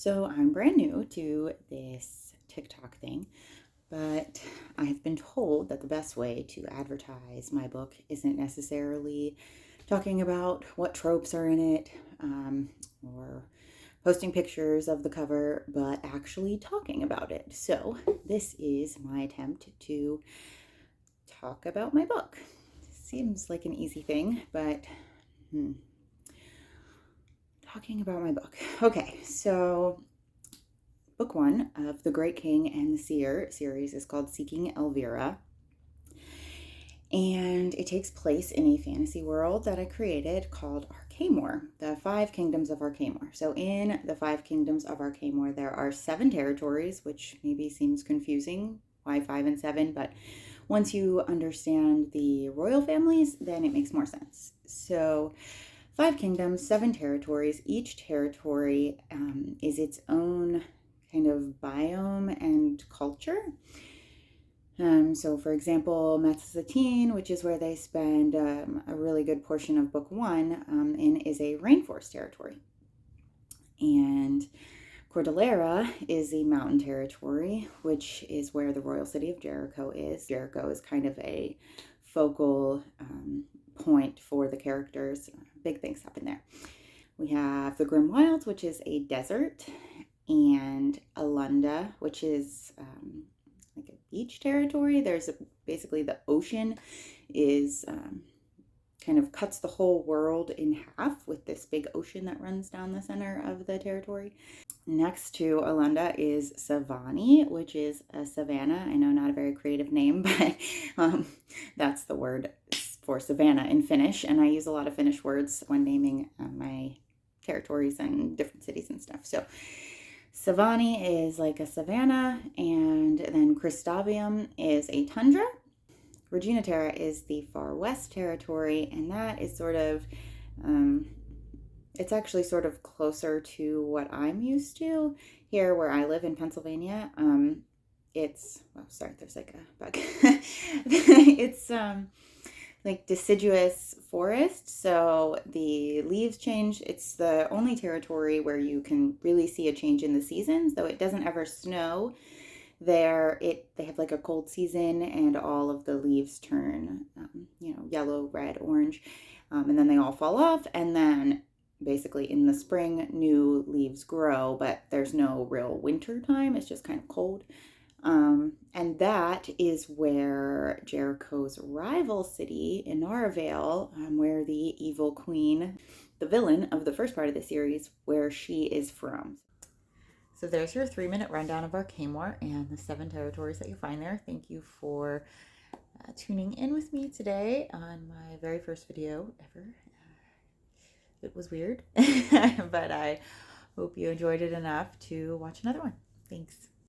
So I'm brand new to this TikTok thing, but I've been told that the best way to advertise my book isn't necessarily talking about what tropes are in it, or posting pictures of the cover, but actually talking about it. So this is my attempt to talk about my book. Seems like an easy thing, but talking about my book. Okay, so book one of The Great King and the Seer series is called Seeking Elvira. And it takes place in a fantasy world that I created called Arcamor, the five kingdoms of Arcamor. So in the five kingdoms of Arcamor, there are 7 territories, which maybe seems confusing. Why 5 and 7? But once you understand the royal families, then it makes more sense. So 5 kingdoms, 7 territories. Each territory is its own kind of biome and culture. So for example, Metz-Satine, which is where they spend a really good portion of book one, is a rainforest territory. And Cordillera is a mountain territory, which is where the royal city of Jericho is. Jericho is kind of a focal point for the characters. Big things happen there. We have the Grim Wilds, which is a desert, and Alunda, which is like a beach territory. Basically the ocean is kind of cuts the whole world in half with this big ocean that runs down the center of the territory. Next to Alunda is Savani, which is a savanna. I know, not a very creative name, but that's the word for savanna in Finnish. And I use a lot of Finnish words when naming my territories and different cities and stuff. So Savani is like a savanna, and then Christavium is a tundra. Regina Terra is the far west territory, and that is sort of, it's actually sort of closer to what I'm used to here where I live in Pennsylvania. There's like a bug. It's like deciduous forest, so the leaves change. It's the only territory where you can really see a change in the seasons, though it doesn't ever snow there. They have like a cold season, and all of the leaves turn yellow, red, orange, and then they all fall off, and then basically in the spring new leaves grow, but there's no real winter time. It's just kind of cold. And that is where Jericho's rival city, Inarvale, where the evil queen, the villain of the first part of the series, where she is from. So there's your 3-minute rundown of Arcamor and the 7 territories that you find there. Thank you for tuning in with me today on my very first video ever. It was weird, but I hope you enjoyed it enough to watch another one. Thanks.